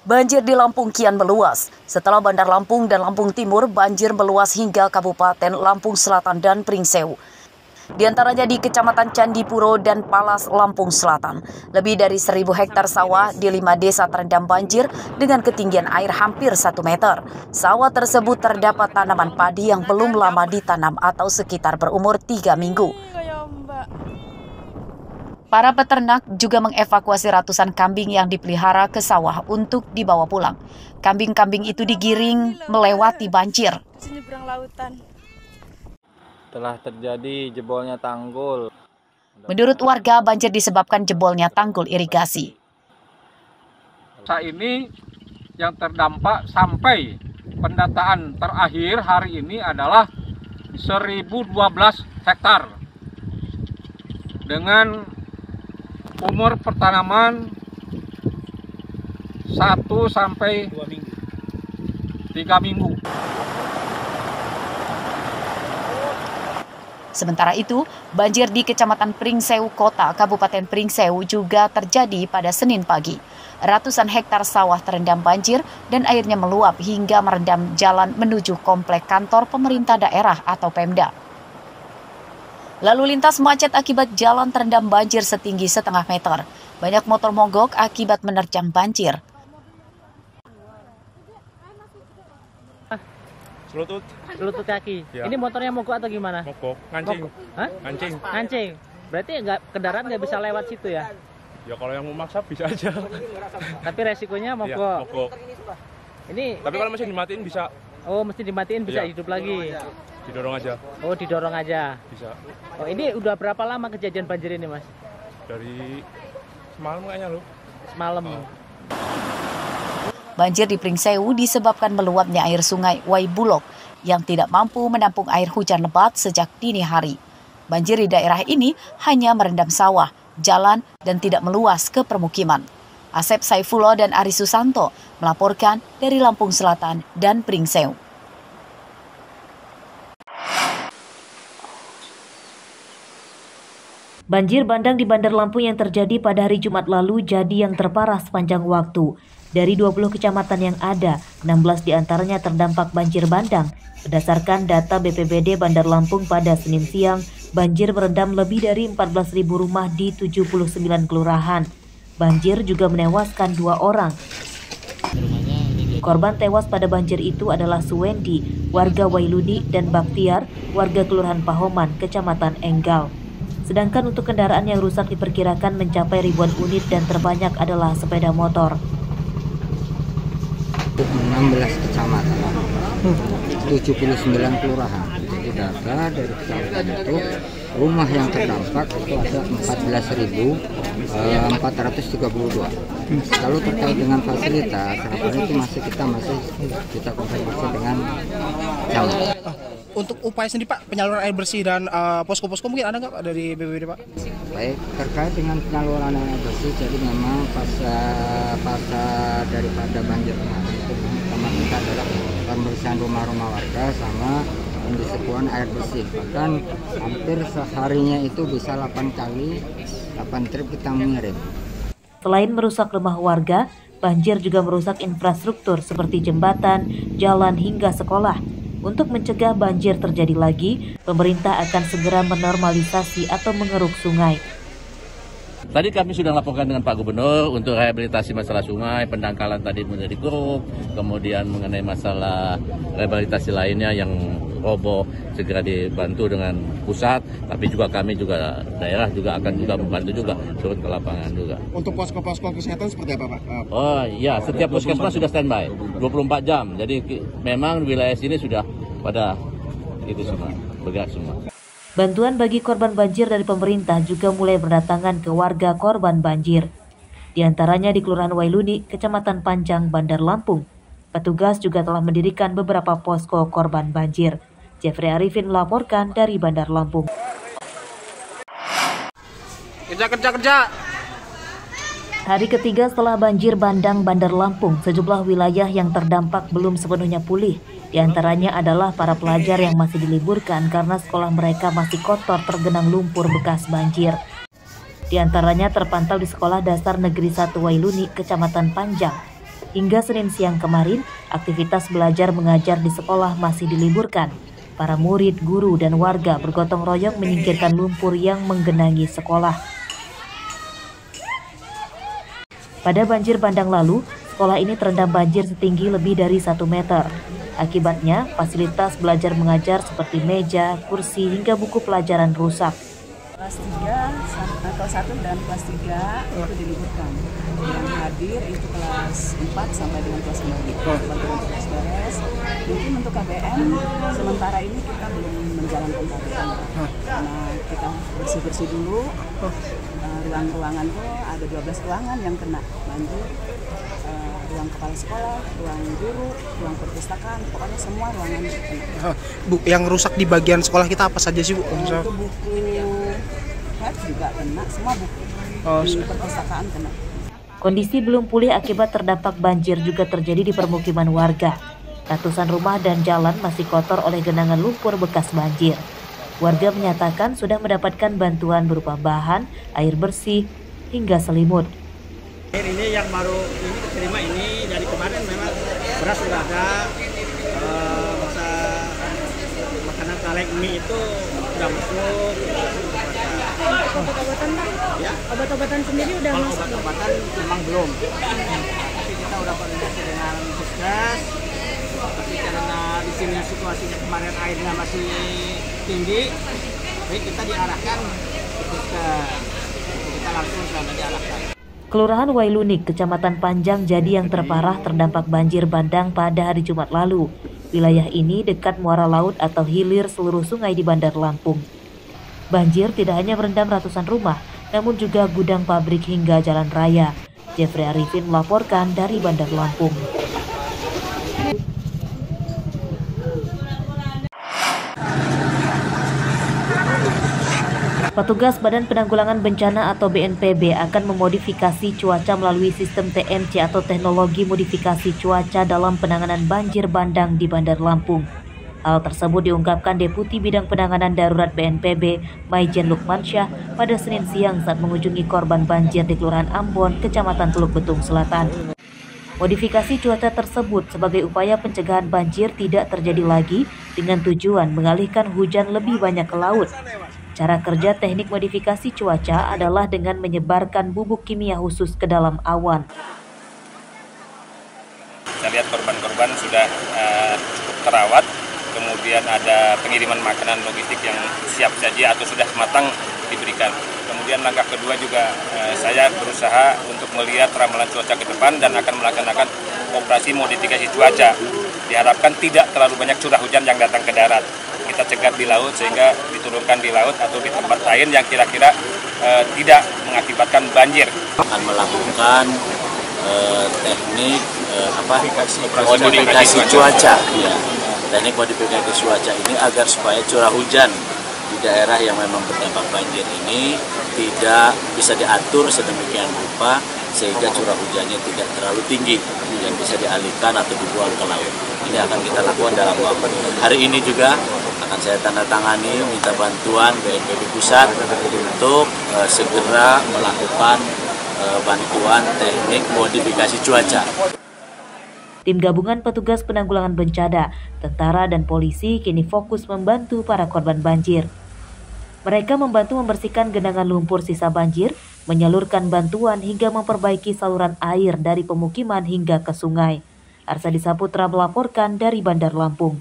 Banjir di Lampung kian meluas. Setelah Bandar Lampung dan Lampung Timur, banjir meluas hingga Kabupaten Lampung Selatan dan Pringsewu. Di antaranya di Kecamatan Candipuro dan Palas, Lampung Selatan. Lebih dari 1.000 hektar sawah di 5 desa terendam banjir dengan ketinggian air hampir 1 meter. Sawah tersebut terdapat tanaman padi yang belum lama ditanam atau sekitar berumur 3 minggu. Para peternak juga mengevakuasi ratusan kambing yang dipelihara ke sawah untuk dibawa pulang. Kambing-kambing itu digiring melewati banjir. Nyebrang lautan. Telah terjadi jebolnya tanggul. Menurut warga, banjir disebabkan jebolnya tanggul irigasi. Saat ini yang terdampak sampai pendataan terakhir hari ini adalah 1.012 hektar. Dengan umur pertanaman 1 sampai 3 minggu. Sementara itu, banjir di Kecamatan Pringsewu Kota, Kabupaten Pringsewu juga terjadi pada Senin pagi. Ratusan hektar sawah terendam banjir dan airnya meluap hingga merendam jalan menuju komplek kantor pemerintah daerah atau Pemda. Lalu lintas macet akibat jalan terendam banjir setinggi setengah meter. Banyak motor mogok akibat menerjang banjir. Selutut kaki. Ya. Ini motornya mogok atau gimana? Mogok, ngancing. Hah? Ngancing. Ngancing. Berarti kendaraan nggak bisa lewat situ ya? Ya kalau yang memaksa bisa aja. Tapi resikonya mogok. Ya, mogok. Ini. Tapi kalau mesin dimatiin bisa. Oh, mesti dimatiin bisa ya. Hidup lagi. Didorong aja. Oh, didorong aja. Bisa. Oh, ini udah berapa lama kejadian banjir ini, Mas? Dari semalam kayaknya loh. Semalam. Oh. Banjir di Pringsewu disebabkan meluapnya air sungai Waibulok yang tidak mampu menampung air hujan lebat sejak dini hari. Banjir di daerah ini hanya merendam sawah, jalan, dan tidak meluas ke permukiman. Asep Saifullah dan Ari Susanto melaporkan dari Lampung Selatan dan Pringsewu. Banjir bandang di Bandar Lampung yang terjadi pada hari Jumat lalu jadi yang terparah sepanjang waktu. Dari 20 kecamatan yang ada, 16 diantaranya terdampak banjir bandang. Berdasarkan data BPBD Bandar Lampung pada Senin siang, banjir merendam lebih dari 14.000 rumah di 79 kelurahan. Banjir juga menewaskan 2 orang. Korban tewas pada banjir itu adalah Suwendi, warga Wailuni, dan Baktiar, warga Kelurahan Pahoman, Kecamatan Enggal. Sedangkan untuk kendaraan yang rusak diperkirakan mencapai ribuan unit dan terbanyak adalah sepeda motor. 16 kecamatan, 79 kelurahan. Jadi data dari kecamatan itu rumah yang terdampak itu ada 14.432. Lalu terkait dengan fasilitas, harapan itu kita konfirmasi dengan camat. Untuk upaya sendiri Pak, penyaluran air bersih dan posko-posko mungkin ada nggak Pak dari BPBD Pak? Baik, terkait dengan penyaluran air bersih, jadi memang pasca daripada banjir kemarin itu pertama kita adalah pembersihan rumah-rumah warga sama pendistribusian air bersih. Bahkan hampir seharinya itu bisa 8 trip kita mengirim. Selain merusak rumah warga, banjir juga merusak infrastruktur seperti jembatan, jalan hingga sekolah. Untuk mencegah banjir terjadi lagi, pemerintah akan segera menormalisasi atau mengeruk sungai. Tadi kami sudah laporkan dengan Pak Gubernur untuk rehabilitasi masalah sungai, pendangkalan tadi mulai digeruk, kemudian mengenai masalah rehabilitasi lainnya yang roboh segera dibantu dengan pusat, tapi juga kami juga daerah juga akan juga membantu juga turun ke lapangan juga. Untuk posko-posko kesehatan seperti apa Pak? Oh iya, setiap puskesmas sudah standby 24 jam, jadi memang wilayah sini sudah pada itu semua, bergerak semua. Bantuan bagi korban banjir dari pemerintah juga mulai berdatangan ke warga korban banjir. Di antaranya di Kelurahan Wailuni, Kecamatan Panjang, Bandar Lampung. Petugas juga telah mendirikan beberapa posko korban banjir. Jeffrey Arifin melaporkan dari Bandar Lampung. Kerja. Hari ketiga setelah banjir bandang Bandar Lampung, sejumlah wilayah yang terdampak belum sepenuhnya pulih. Di antaranya adalah para pelajar yang masih diliburkan karena sekolah mereka masih kotor tergenang lumpur bekas banjir. Di antaranya terpantau di Sekolah Dasar Negeri 1 Wailuni, Kecamatan Panjang. Hingga Senin siang kemarin, aktivitas belajar mengajar di sekolah masih diliburkan. Para murid, guru, dan warga bergotong royong menyingkirkan lumpur yang menggenangi sekolah. Pada banjir bandang lalu, sekolah ini terendam banjir setinggi lebih dari 1 meter. Akibatnya, fasilitas belajar mengajar seperti meja, kursi, hingga buku pelajaran rusak. Kelas 3, kelas 1 dan kelas 3 itu diliburkan. Yang hadir itu kelas 4 sampai dengan kelas 5. Bantuan tugas beres. Mungkin untuk KBM, sementara ini kita belum menjalankan KBM. Karena kita bersih-bersih dulu. Ruang-ruangan itu ada 12 ruangan yang kena banjir. Ruang kepala sekolah, ruang guru, ruang perpustakaan, pokoknya semua ruangan kena. Bu, yang rusak di bagian sekolah kita apa saja sih, Bu? Untuk buku head juga kena, semua buku di perpustakaan kena. Kondisi belum pulih akibat terdampak banjir juga terjadi di permukiman warga. Ratusan rumah dan jalan masih kotor oleh genangan lumpur bekas banjir. Warga menyatakan sudah mendapatkan bantuan berupa bahan, air bersih, hingga selimut. Ini yang baru ini terima ini dari kemarin memang beras sudah ada, makanan kaleng mie itu sudah masuk. Obat-obatan Pak? Ya? Obat-obatan sendiri udah Kalau masuk? obat-obatan memang belum. Tapi kita udah koordinasi dengan Puskes. Tapi karena di sini situasinya kemarin airnya masih tinggi, jadi kita diarahkan ke Puskes. Kita langsung sana diarahkan. Kelurahan Wailunik, Kecamatan Panjang jadi yang terparah terdampak banjir bandang pada hari Jumat lalu. Wilayah ini dekat muara laut atau hilir seluruh sungai di Bandar Lampung. Banjir tidak hanya merendam ratusan rumah, namun juga gudang pabrik hingga jalan raya. Jeffrey Arifin melaporkan dari Bandar Lampung. Petugas Badan Penanggulangan Bencana atau BNPB akan memodifikasi cuaca melalui sistem TMC atau Teknologi Modifikasi Cuaca dalam penanganan banjir bandang di Bandar Lampung. Hal tersebut diungkapkan Deputi Bidang Penanganan Darurat BNPB, Maijen Lukmansyah, pada Senin siang saat mengunjungi korban banjir di Kelurahan Ambon, Kecamatan Teluk Betung Selatan. Modifikasi cuaca tersebut sebagai upaya pencegahan banjir tidak terjadi lagi dengan tujuan mengalihkan hujan lebih banyak ke laut. Cara kerja teknik modifikasi cuaca adalah dengan menyebarkan bubuk kimia khusus ke dalam awan. Kita lihat korban-korban sudah cukup terawat, kemudian ada pengiriman makanan logistik yang siap saja atau sudah matang diberikan. Kemudian langkah kedua juga saya berusaha untuk melihat ramalan cuaca ke depan dan akan melaksanakan operasi modifikasi cuaca. Diharapkan tidak terlalu banyak curah hujan yang datang ke darat. Kita cegat di laut sehingga diturunkan di laut atau di tempat lain yang kira-kira tidak mengakibatkan banjir. Akan melakukan teknik modifikasi cuaca. Ya. Teknik modifikasi cuaca ini agar supaya curah hujan di daerah yang memang terdampak banjir ini tidak bisa diatur sedemikian rupa sehingga curah hujannya tidak terlalu tinggi dan bisa dialihkan atau dibuang ke laut. Ini akan kita lakukan dalam waktu hari ini juga. Akan saya tanda tangani minta bantuan BNPB pusat untuk segera melakukan bantuan teknik modifikasi cuaca. Tim gabungan petugas penanggulangan bencana, tentara dan polisi kini fokus membantu para korban banjir. Mereka membantu membersihkan genangan lumpur sisa banjir, menyalurkan bantuan hingga memperbaiki saluran air dari pemukiman hingga ke sungai. Arsadi Saputra melaporkan dari Bandar Lampung.